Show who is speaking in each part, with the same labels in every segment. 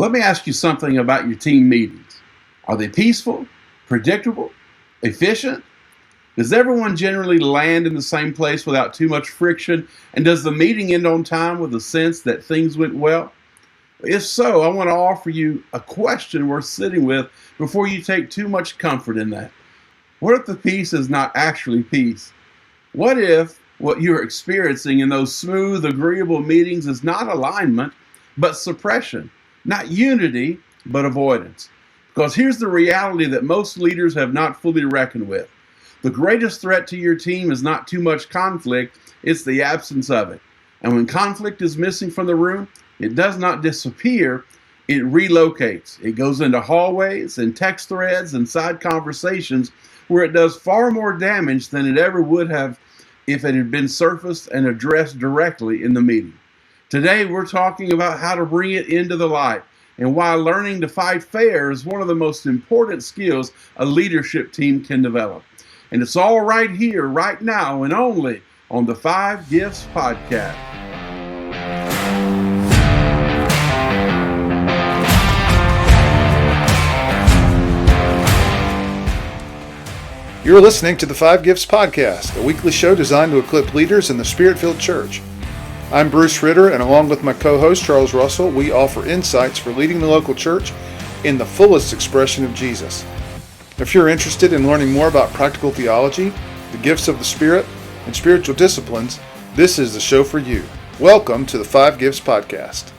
Speaker 1: Let me ask you something about your team meetings. Are they peaceful, predictable, efficient? Does everyone generally land in the same place without too much friction? And does the meeting end on time with a sense that things went well? If so, I want to offer you a question worth sitting with before you take too much comfort in that. What if the peace is not actually peace? What if what you're experiencing in those smooth, agreeable meetings is not alignment, but suppression? Not unity, but avoidance. Because here's the reality that most leaders have not fully reckoned with. The greatest threat to your team is not too much conflict, it's the absence of it. And when conflict is missing from the room, it does not disappear, it relocates. It goes into hallways and text threads and side conversations where it does far more damage than it ever would have if it had been surfaced and addressed directly in the meeting. Today, we're talking about how to bring it into the light and why learning to fight fair is one of the most important skills a leadership team can develop. And it's all right here, right now, and only on the 5 Gifts Podcast.
Speaker 2: You're listening to the 5 Gifts Podcast, a weekly show designed to equip leaders in the Spirit-filled church. I'm Bruce Ritter, and along with my co-host Charles Russell, we offer insights for leading the local church in the fullest expression of Jesus. If you're interested in learning more about practical theology, the gifts of the Spirit, and spiritual disciplines, this is the show for you. Welcome to the 5 Gifts Podcast.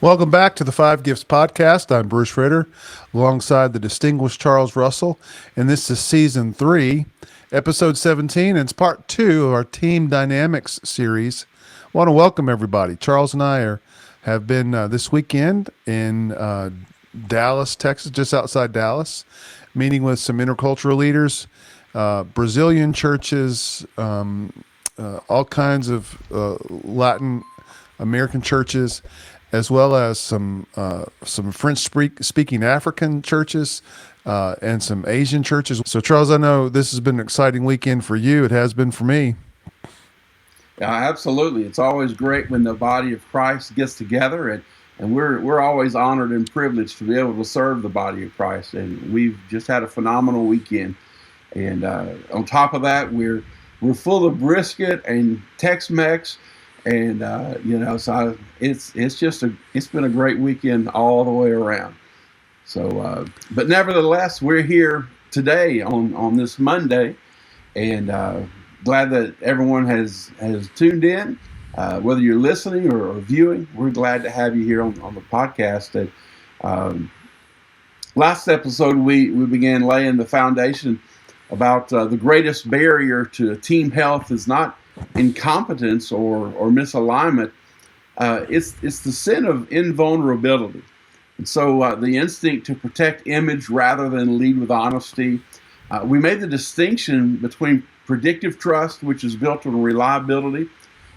Speaker 3: Welcome back to the 5 Gifts Podcast. I'm Bruce Ritter, alongside the distinguished Charles Russell, and this is Season 3, Episode 17, and it's Part 2 of our Team Dynamics series. I want to welcome everybody. Charles and I have been this weekend in Dallas, Texas, just outside Dallas, meeting with some intercultural leaders, Brazilian churches, all kinds of Latin American churches, as well as some French-speaking African churches and some Asian churches. So, Charles, I know this has been an exciting weekend for you. It has been for me.
Speaker 1: Yeah, absolutely. It's always great when the body of Christ gets together, and we're always honored and privileged to be able to serve the body of Christ. And we've just had a phenomenal weekend. And on top of that, we're full of brisket and Tex-Mex. And so it's been a great weekend all the way around. So, but nevertheless, we're here today on this Monday, and glad that everyone has tuned in. Whether you're listening or viewing, we're glad to have you here on the podcast. And last episode, we began laying the foundation about the greatest barrier to team health is not incompetence or misalignment. It's the sin of invulnerability. And so the instinct to protect image rather than lead with honesty. We made the distinction between predictive trust, which is built on reliability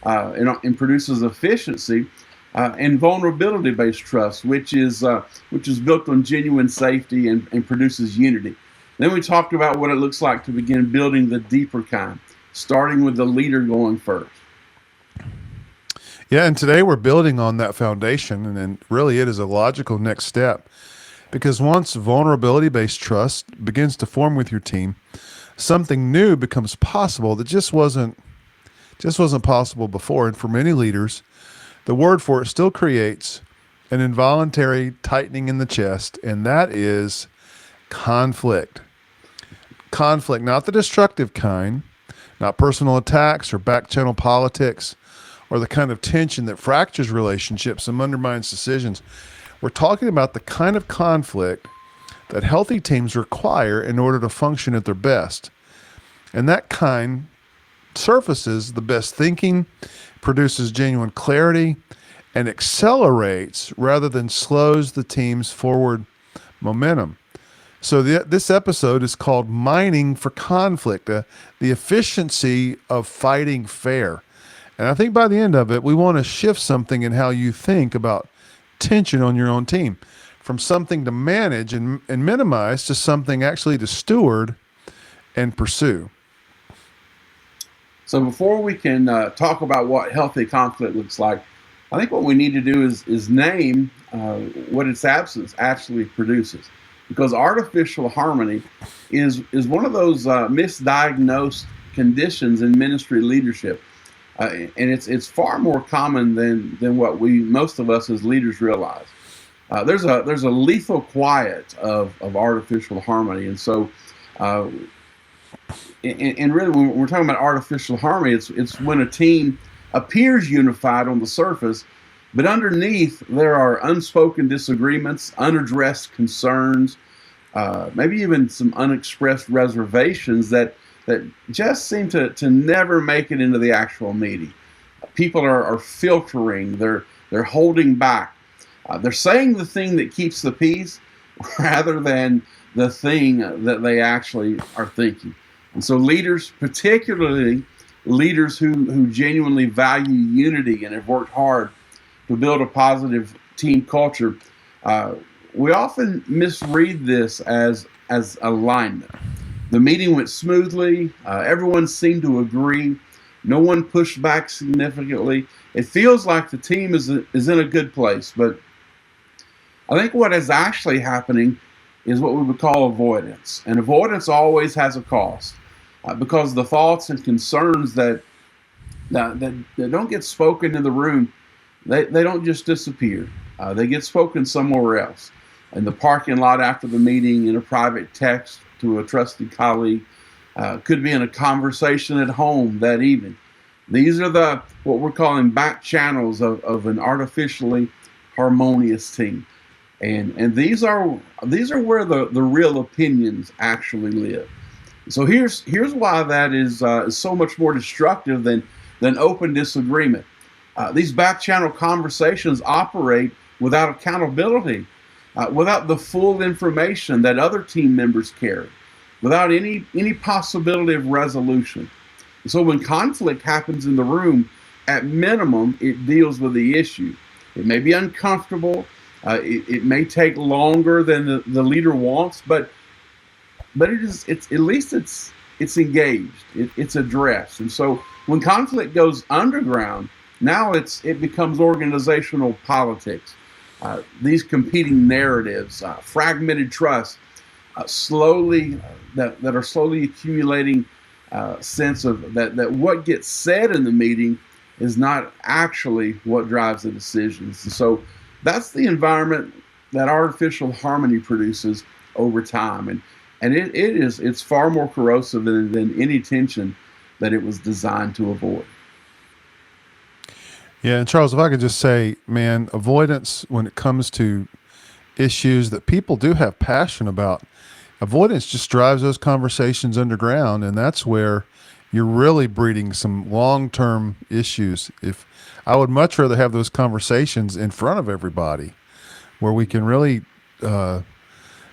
Speaker 1: and produces efficiency, and vulnerability-based trust, which is built on genuine safety and produces unity. Then we talked about what it looks like to begin building the deeper kind, starting with the leader going first.
Speaker 3: Yeah, and today we're building on that foundation, and really it is a logical next step, because once vulnerability-based trust begins to form with your team, something new becomes possible that just wasn't possible before. And for many leaders, the word for it still creates an involuntary tightening in the chest, and that is conflict. Conflict, not the destructive kind, not personal attacks or back channel politics, or the kind of tension that fractures relationships and undermines decisions. We're talking about the kind of conflict that healthy teams require in order to function at their best. And that kind surfaces the best thinking, produces genuine clarity, and accelerates rather than slows the team's forward momentum. So this episode is called Mining for Conflict, the efficiency of fighting fair. And I think by the end of it, we want to shift something in how you think about tension on your own team, from something to manage and minimize to something actually to steward and pursue.
Speaker 1: So before we can talk about what healthy conflict looks like, I think what we need to do is name what its absence actually produces, because artificial harmony is one of those misdiagnosed conditions in ministry leadership, and it's far more common than what most of us as leaders realize. There's a lethal quiet of artificial harmony, and so. And really, when we're talking about artificial harmony, it's when a team appears unified on the surface, but underneath there are unspoken disagreements, unaddressed concerns, maybe even some unexpressed reservations that just seem to never make it into the actual meeting. People are filtering, they're holding back, they're saying the thing that keeps the peace rather than the thing that they actually are thinking. And so leaders, particularly leaders who genuinely value unity and have worked hard to build a positive team culture, we often misread this as alignment. The meeting went smoothly. Everyone seemed to agree. No one pushed back significantly. It feels like the team is in a good place. But I think what is actually happening is what we would call avoidance. And avoidance always has a cost. Because the thoughts and concerns that don't get spoken in the room, they don't just disappear. They get spoken somewhere else, in the parking lot after the meeting, in a private text to a trusted colleague, could be in a conversation at home that evening. These are what we're calling back channels of an artificially harmonious team, and these are where the real opinions actually live. So here's why that is so much more destructive than open disagreement. These back channel conversations operate without accountability, without the full information that other team members carry, without any possibility of resolution. So when conflict happens in the room, at minimum, it deals with the issue. It may be uncomfortable. It may take longer than the leader wants, but it's at least it's engaged, it's addressed. And so when conflict goes underground, now it becomes organizational politics. These competing narratives, fragmented trust, slowly that are slowly accumulating sense of that what gets said in the meeting is not actually what drives the decisions. And so that's the environment that artificial harmony produces over time. And it's far more corrosive than any tension that it was designed to avoid.
Speaker 3: Yeah, and Charles, if I could just say, man, avoidance when it comes to issues that people do have passion about, avoidance just drives those conversations underground, and that's where you're really breeding some long-term issues. If I would much rather have those conversations in front of everybody, where we can really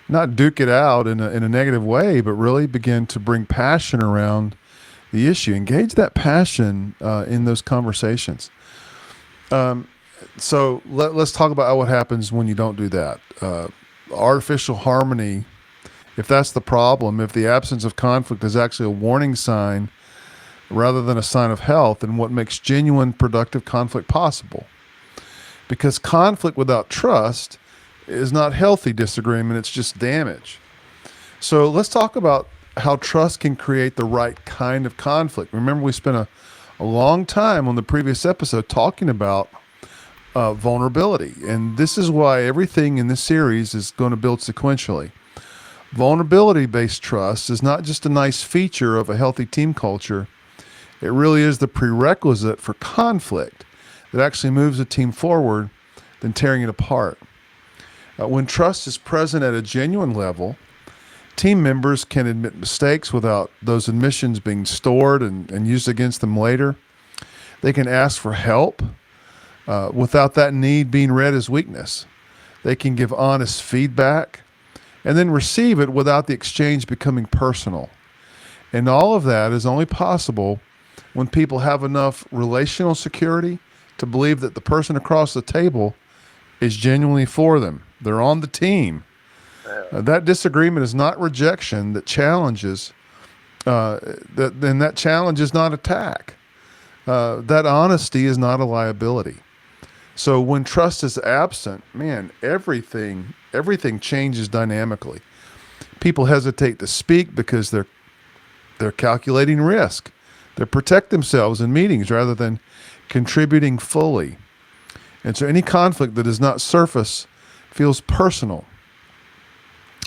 Speaker 3: not duke it out in a negative way, but really begin to bring passion around the issue. Engage that passion in those conversations. So let's talk about what happens when you don't do that. Artificial harmony, if that's the problem, if the absence of conflict is actually a warning sign rather than a sign of health, and what makes genuine productive conflict possible. Because conflict without trust is not healthy disagreement, it's just damage. So let's talk about how trust can create the right kind of conflict. Remember, we spent a long time on the previous episode talking about vulnerability, and this is why everything in this series is going to build sequentially. Vulnerability-based trust is not just a nice feature of a healthy team culture, it really is the prerequisite for conflict that actually moves a team forward than tearing it apart. When trust is present at a genuine level, team members can admit mistakes without those admissions being stored and used against them later. They can ask for help without that need being read as weakness. They can give honest feedback and then receive it without the exchange becoming personal. And all of that is only possible when people have enough relational security to believe that the person across the table is genuinely for them. They're on the team. That disagreement is not rejection that challenges, that challenge is not attack. That honesty is not a liability. So when trust is absent, man, everything changes dynamically. People hesitate to speak because they're calculating risk. They protect themselves in meetings rather than contributing fully. And so any conflict that does not surface feels personal.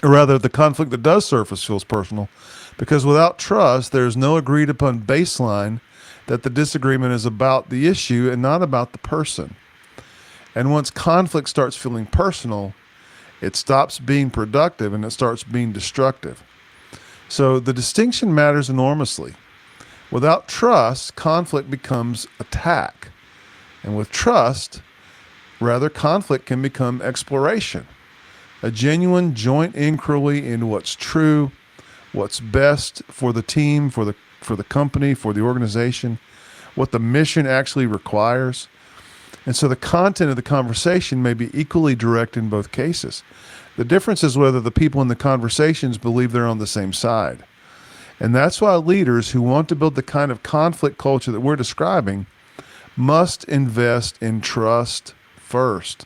Speaker 3: Or rather, the conflict that does surface feels personal because without trust, there's no agreed upon baseline that the disagreement is about the issue and not about the person. And once conflict starts feeling personal, it stops being productive and it starts being destructive. So the distinction matters enormously. Without trust, conflict becomes attack. And with trust, rather, conflict can become exploration, a genuine joint inquiry into what's true, what's best for the team, for the company, for the organization, what the mission actually requires. And so the content of the conversation may be equally direct in both cases. The difference is whether the people in the conversations believe they're on the same side. And that's why leaders who want to build the kind of conflict culture that we're describing must invest in trust first.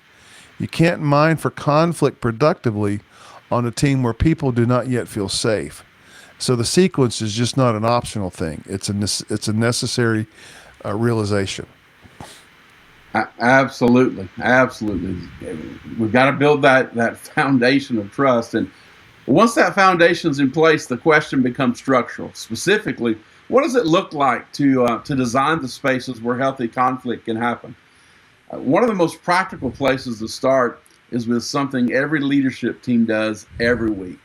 Speaker 3: You can't mine for conflict productively on a team where people do not yet feel safe. So the sequence is just not an optional thing. It's a necessary realization.
Speaker 1: Absolutely. We've got to build that foundation of trust. And once that foundation's in place, the question becomes structural. Specifically, what does it look like to design the spaces where healthy conflict can happen? One of the most practical places to start is with something every leadership team does every week,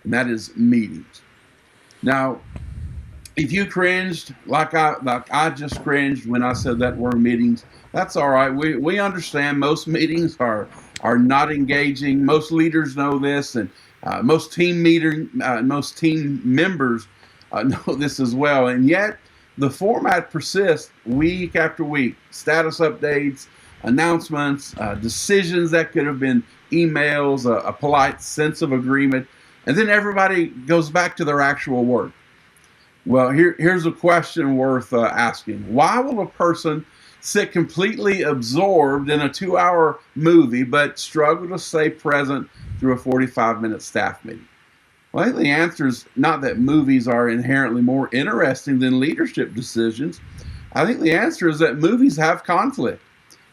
Speaker 1: and that is meetings. Now, if you cringed like I just cringed when I said that word meetings, that's all right. We understand most meetings are not engaging. Most leaders know this, and most team members know this as well. And yet, the format persists week after week. Status updates, announcements, decisions that could have been emails, a polite sense of agreement, and then everybody goes back to their actual work. Well, here's a question worth asking. Why will a person sit completely absorbed in a 2-hour movie but struggle to stay present through a 45-minute staff meeting? Well, I think the answer is not that movies are inherently more interesting than leadership decisions. I think the answer is that movies have conflict.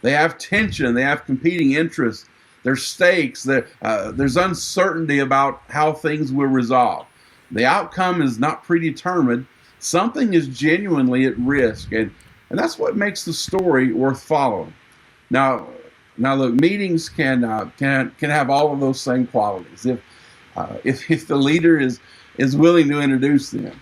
Speaker 1: They have tension. They have competing interests. There's stakes. There's uncertainty about how things will resolve. The outcome is not predetermined. Something is genuinely at risk, and that's what makes the story worth following. Now look, meetings can have all of those same qualities if the leader is willing to introduce them.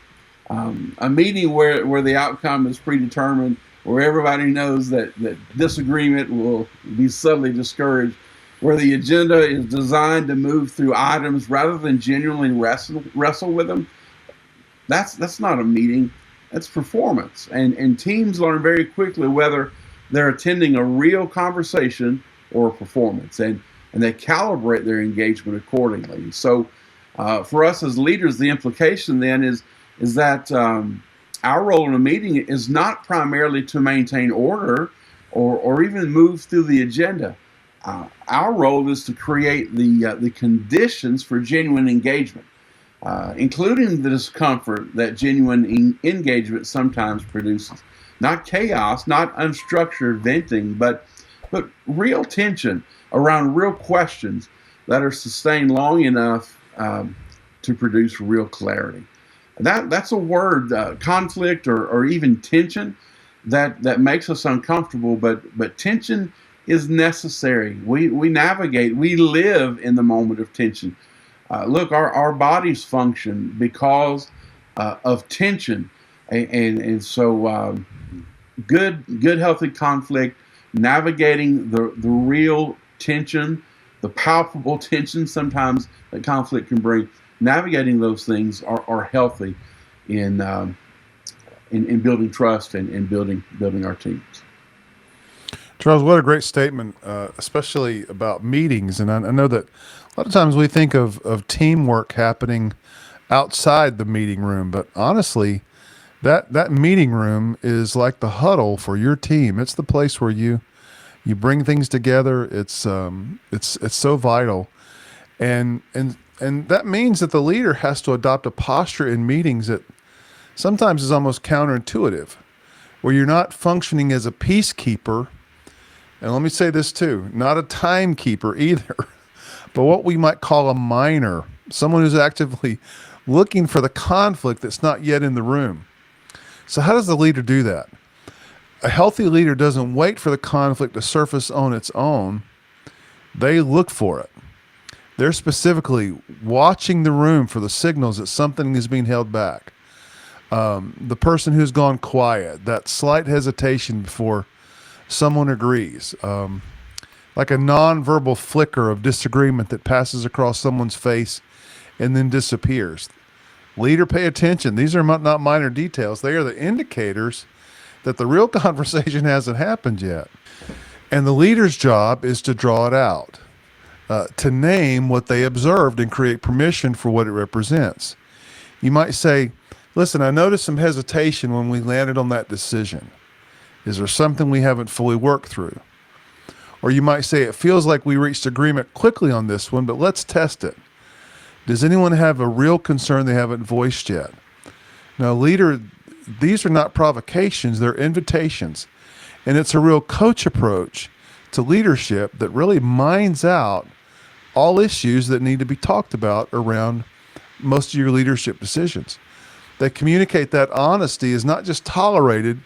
Speaker 1: A meeting where the outcome is predetermined, where everybody knows that disagreement will be subtly discouraged, where the agenda is designed to move through items rather than genuinely wrestle with them, that's not a meeting, that's performance. And teams learn very quickly whether they're attending a real conversation or a performance, and they calibrate their engagement accordingly. So for us as leaders, the implication then is that our role in a meeting is not primarily to maintain order or even move through the agenda. Our role is to create the conditions for genuine engagement, including the discomfort that genuine engagement sometimes produces. Not chaos, not unstructured venting, but real tension around real questions that are sustained long enough to produce real clarity. That's a word, conflict or even tension, that makes us uncomfortable, but tension is necessary. We navigate, we live in the moment of tension. Look, our bodies function because of tension, and so good healthy conflict, navigating the real tension, the palpable tension sometimes that conflict can bring. Navigating those things are healthy in building trust and building our teams.
Speaker 3: Charles, what a great statement, especially about meetings. And I know that a lot of times we think of teamwork happening outside the meeting room, but honestly, that meeting room is like the huddle for your team. It's the place where you You bring things together. It's so vital, and that means that the leader has to adopt a posture in meetings that sometimes is almost counterintuitive, where you're not functioning as a peacekeeper. And let me say this too, not a timekeeper either, but what we might call a miner, someone who's actively looking for the conflict that's not yet in the room. So how does the leader do that? A healthy leader doesn't wait for the conflict to surface on its own. They look for it. They're specifically watching the room for the signals that something is being held back. The person who's gone quiet, that slight hesitation before someone agrees, like a nonverbal flicker of disagreement that passes across someone's face and then disappears. Leader, pay attention. These are not minor details. They are the indicators that the real conversation hasn't happened yet. And the leader's job is to draw it out, to name what they observed and create permission for what it represents. You might say, listen, I noticed some hesitation when we landed on that decision. Is there something we haven't fully worked through? Or you might say, it feels like we reached agreement quickly on this one, but let's test it. Does anyone have a real concern they haven't voiced yet? Now, leader, these are not provocations, they're invitations. And it's a real coach approach to leadership that really mines out all issues that need to be talked about around most of your leadership decisions. They communicate that honesty is not just tolerated,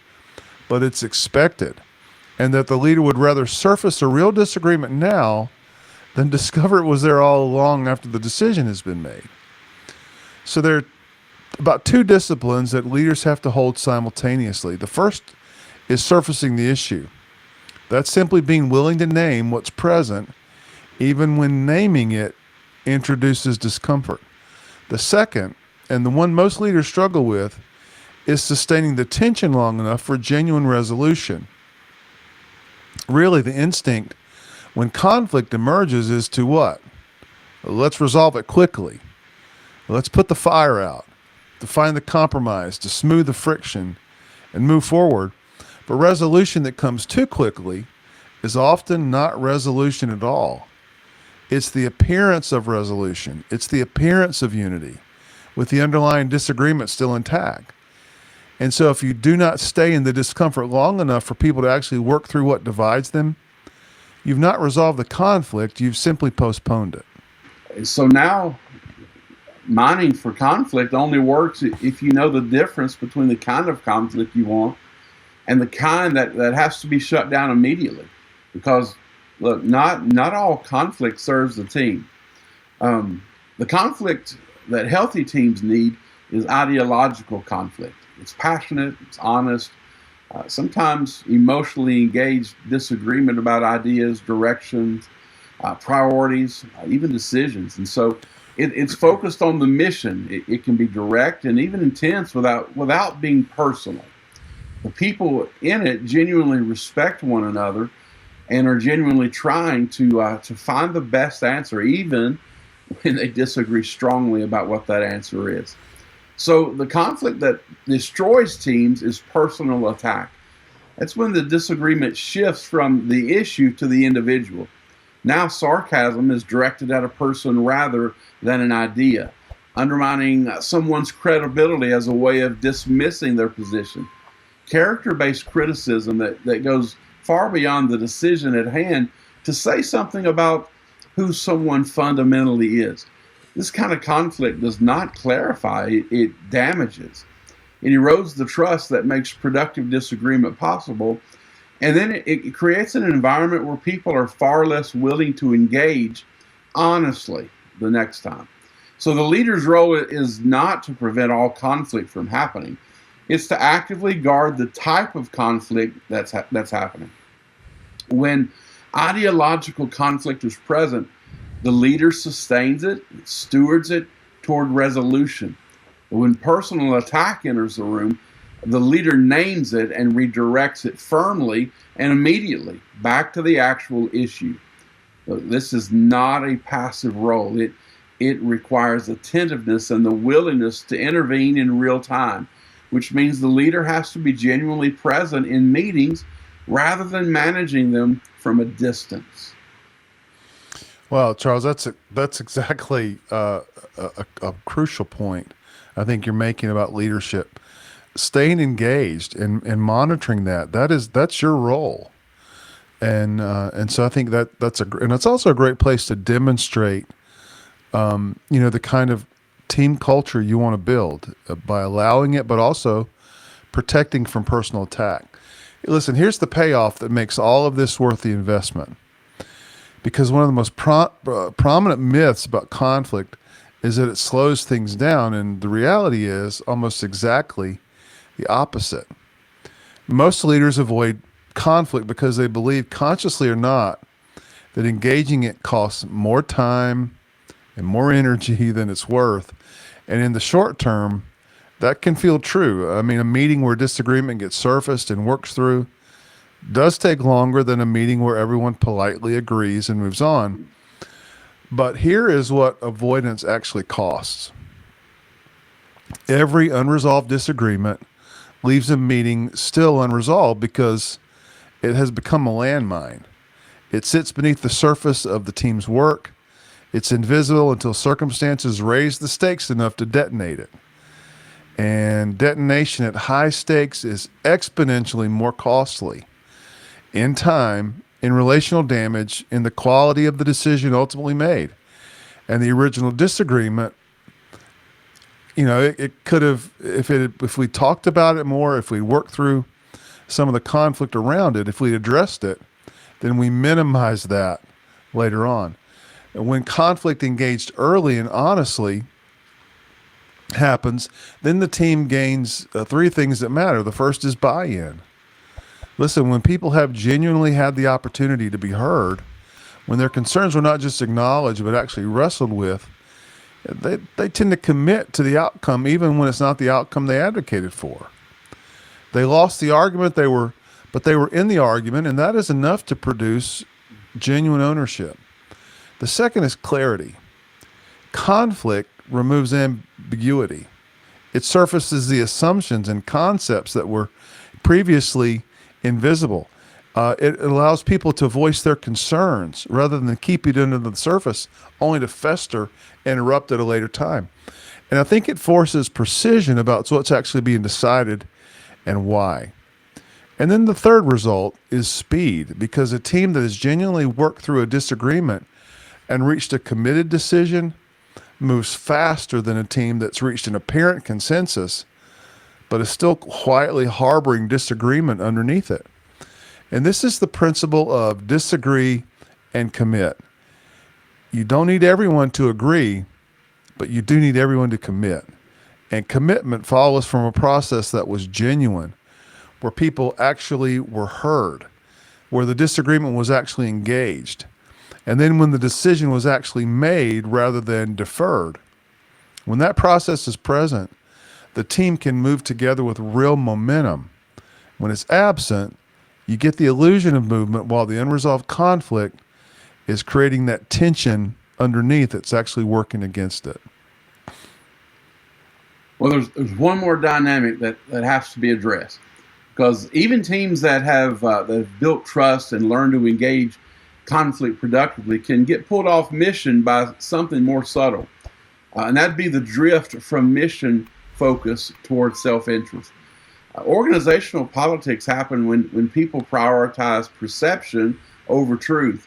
Speaker 3: but it's expected. And that the leader would rather surface a real disagreement now than discover it was there all along after the decision has been made. So there are about two disciplines that leaders have to hold simultaneously. The first is surfacing the issue. That's simply being willing to name what's present, even when naming it introduces discomfort. The second, and the one most leaders struggle with, is sustaining the tension long enough for genuine resolution. Really, the instinct when conflict emerges is to what? Let's resolve it quickly. Let's put the fire out, to find the compromise, to smooth the friction and move forward. But resolution that comes too quickly is often not resolution at all. It's the appearance of resolution. It's the appearance of unity with the underlying disagreement still intact. And so if you do not stay in the discomfort long enough for people to actually work through what divides them, you've not resolved the conflict, you've simply postponed it.
Speaker 1: So now, mining for conflict only works if you know the difference between the kind of conflict you want and the kind that has to be shut down immediately. Because, look, not all conflict serves the team. The conflict that healthy teams need is ideological conflict. It's passionate, it's honest, sometimes emotionally engaged disagreement about ideas, directions, priorities, even decisions. And so it's focused on the mission. It can be direct and even intense without being personal. The people in it genuinely respect one another and are genuinely trying to find the best answer, even when they disagree strongly about what that answer is. So the conflict that destroys teams is personal attack. That's when the disagreement shifts from the issue to the individual. Now sarcasm is directed at a person rather than an idea, undermining someone's credibility as a way of dismissing their position. Character-based criticism that goes far beyond the decision at hand to say something about who someone fundamentally is. This kind of conflict does not clarify, it damages. It erodes the trust that makes productive disagreement possible, and then it creates an environment where people are far less willing to engage honestly the next time. So the leader's role is not to prevent all conflict from happening. It's to actively guard the type of conflict that's happening. When ideological conflict is present, the leader sustains it, stewards it toward resolution. When personal attack enters the room, the leader names it and redirects it firmly and immediately back to the actual issue. This is not a passive role. It requires attentiveness and the willingness to intervene in real time, which means the leader has to be genuinely present in meetings rather than managing them from a distance.
Speaker 3: Well, Charles, that's exactly a crucial point I think you're making about leadership. Staying engaged and monitoring that's your role. And so I think and it's also a great place to demonstrate, the kind of team culture you want to build by allowing it, but also protecting from personal attack. Listen, here's the payoff that makes all of this worth the investment. Because one of the most prominent myths about conflict is that it slows things down, and the reality is almost exactly the opposite. Most leaders avoid conflict because they believe, consciously or not, that engaging it costs more time and more energy than it's worth. And in the short term, that can feel true. I mean, a meeting where disagreement gets surfaced and works through does take longer than a meeting where everyone politely agrees and moves on. But here is what avoidance actually costs. Every unresolved disagreement leaves a meeting still unresolved because it has become a landmine. It sits beneath the surface of the team's work. It's invisible until circumstances raise the stakes enough to detonate it. And detonation at high stakes is exponentially more costly in time, in relational damage, in the quality of the decision ultimately made. And the original disagreement, it could have, if we talked about it more, if we worked through some of the conflict around it, if we addressed it, then we minimize that later on. And when conflict engaged early and honestly happens, then the team gains three things that matter. The first is buy-in. Listen, when people have genuinely had the opportunity to be heard, when their concerns were not just acknowledged but actually wrestled with, they tend to commit to the outcome even when it's not the outcome they advocated for. They lost the argument, but they were in the argument, and that is enough to produce genuine ownership. The second is clarity. Conflict removes ambiguity. It surfaces the assumptions and concepts that were previously invisible. It allows people to voice their concerns rather than keep it under the surface, only to fester and erupt at a later time. And I think it forces precision about what's actually being decided and why. And then the third result is speed, because a team that has genuinely worked through a disagreement and reached a committed decision moves faster than a team that's reached an apparent consensus, but is still quietly harboring disagreement underneath it. And this is the principle of disagree and commit. You don't need everyone to agree, but you do need everyone to commit. And commitment follows from a process that was genuine, where people actually were heard, where the disagreement was actually engaged, and then when the decision was actually made rather than deferred. When that process is present, the team can move together with real momentum. When it's absent, you get the illusion of movement while the unresolved conflict is creating that tension underneath that's actually working against it.
Speaker 1: Well, there's one more dynamic that has to be addressed, because even teams that have built trust and learned to engage conflict productively can get pulled off mission by something more subtle, and that'd be the drift from mission focus towards self-interest. Organizational politics happen when people prioritize perception over truth,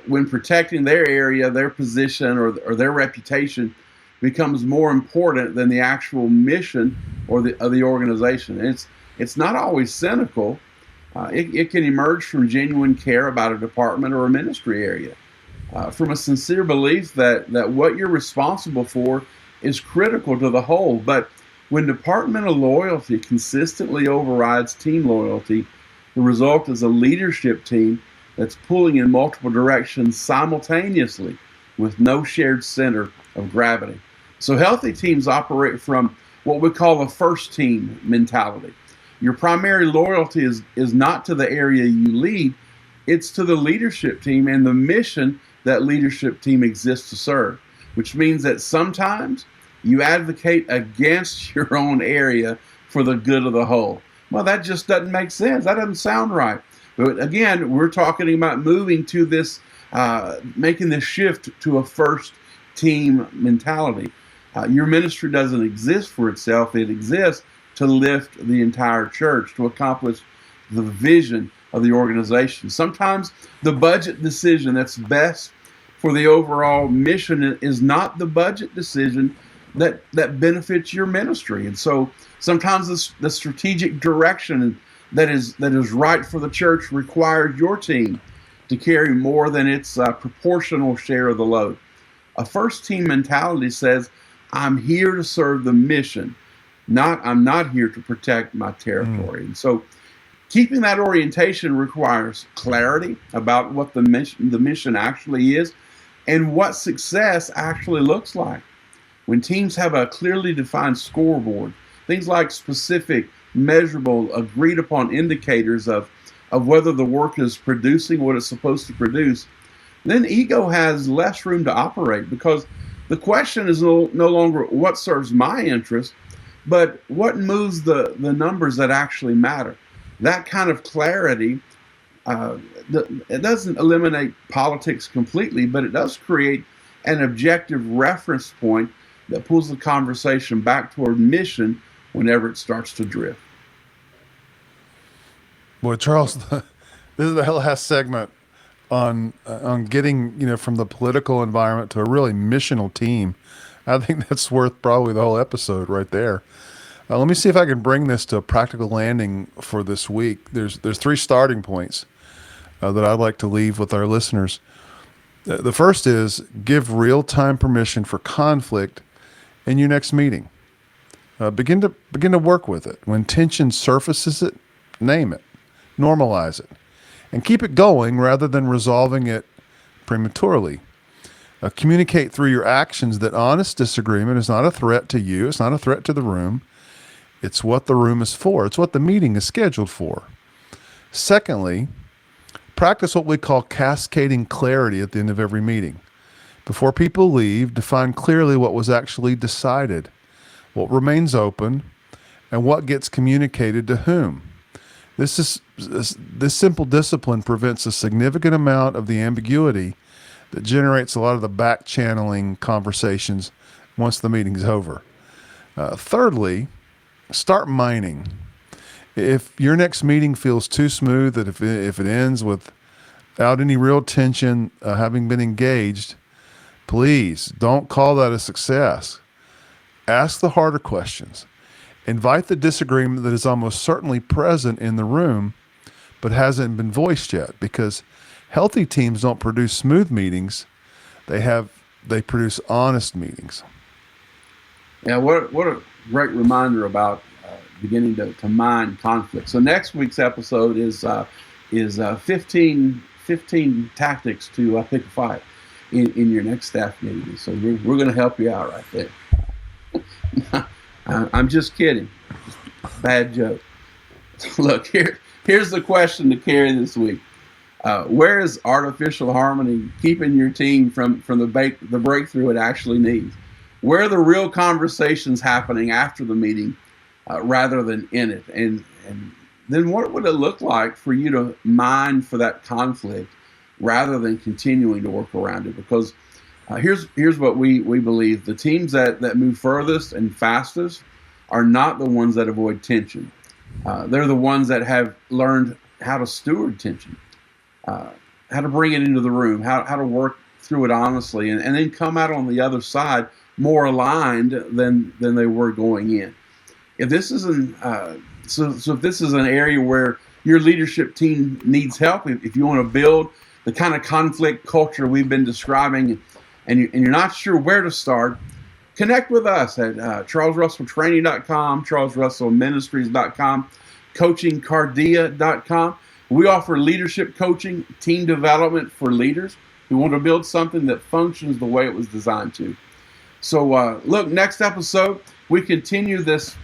Speaker 1: when protecting their area, their position, or their reputation becomes more important than the actual mission of the organization. And it's not always cynical. It can emerge from genuine care about a department or a ministry area, from a sincere belief that what you're responsible for is critical to the whole. But when departmental loyalty consistently overrides team loyalty, the result is a leadership team that's pulling in multiple directions simultaneously with no shared center of gravity. So healthy teams operate from what we call a first team mentality. Your primary loyalty is not to the area you lead, it's to the leadership team and the mission that leadership team exists to serve, which means that sometimes you advocate against your own area for the good of the whole. Well, that just doesn't make sense. That doesn't sound right. But again, we're talking about moving to this, making this shift to a first team mentality. Your ministry doesn't exist for itself. It exists to lift the entire church, to accomplish the vision of the organization. Sometimes the budget decision that's best for the overall mission is not the budget decision that benefits your ministry. And so sometimes the strategic direction that is right for the church requires your team to carry more than its proportional share of the load. A first team mentality says, I'm here to serve the mission, I'm not here to protect my territory. And so keeping that orientation requires clarity about what the mission actually is and what success actually looks like. When teams have a clearly defined scoreboard, things like specific, measurable, agreed upon indicators of whether the work is producing what it's supposed to produce, then ego has less room to operate, because the question is no longer what serves my interest, but what moves the numbers that actually matter. That kind of clarity, it doesn't eliminate politics completely, but it does create an objective reference point that pulls the conversation back toward mission whenever it starts to drift.
Speaker 3: Boy, Charles, this is the last segment on getting from the political environment to a really missional team. I think that's worth probably the whole episode right there. Let me see if I can bring this to a practical landing for this week. There's 3 starting points that I'd like to leave with our listeners. The first is give real-time permission for conflict in your next meeting. Begin to work with it. When tension surfaces, name it, normalize it, and keep it going rather than resolving it prematurely. Communicate through your actions that honest disagreement is not a threat to you. It's not a threat to the room. It's what the room is for. It's what the meeting is scheduled for. Secondly, practice what we call cascading clarity at the end of every meeting. Before people leave, define clearly what was actually decided, what remains open, and what gets communicated to whom. This simple discipline prevents a significant amount of the ambiguity that generates a lot of the back channeling conversations once the meeting's over. Thirdly, start mining. If your next meeting feels too smooth, that if it ends without any real tension having been engaged, please don't call that a success. Ask the harder questions. Invite the disagreement that is almost certainly present in the room but hasn't been voiced yet, because healthy teams don't produce smooth meetings. They produce honest meetings.
Speaker 1: Yeah, what a great reminder about beginning to mine conflict. So next week's episode is 15 tactics to pick a fight in your next staff meeting. So we're going to help you out right there. I'm just kidding. Bad joke. Look, here's the question to carry this week. Where is artificial harmony keeping your team from the breakthrough it actually needs? Where are the real conversations happening after the meeting rather than in it? And then what would it look like for you to mine for that conflict rather than continuing to work around it? Because here's what we believe. The teams that move furthest and fastest are not the ones that avoid tension. They're the ones that have learned how to steward tension, how to bring it into the room, how to work through it honestly, and then come out on the other side more aligned than they were going in. If this is if this is an area where your leadership team needs help, if you want to build the kind of conflict culture we've been describing, and you're not sure where to start, connect with us at charlesrusselltraining.com, charlesrussellministries.com, coachingcardia.com. We offer leadership coaching, team development for leaders who want to build something that functions the way it was designed to. So look, next episode, we continue this,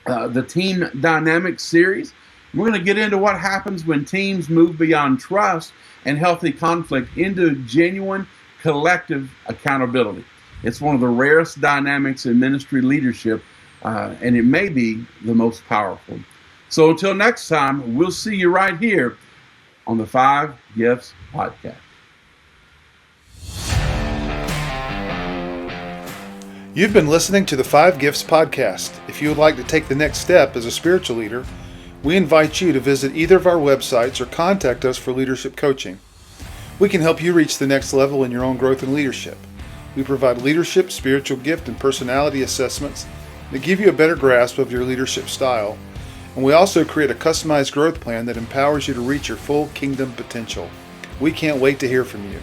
Speaker 1: the team dynamics series. We're going to get into what happens when teams move beyond trust and healthy conflict into genuine collective accountability. It's one of the rarest dynamics in ministry leadership, and it may be the most powerful. So until next time, we'll see you right here on the 5 Gifts Podcast.
Speaker 2: You've been listening to the 5 Gifts Podcast. If you would like to take the next step as a spiritual leader, we invite you to visit either of our websites or contact us for leadership coaching. We can help you reach the next level in your own growth and leadership. We provide leadership, spiritual gift, and personality assessments that give you a better grasp of your leadership style. And we also create a customized growth plan that empowers you to reach your full kingdom potential. We can't wait to hear from you.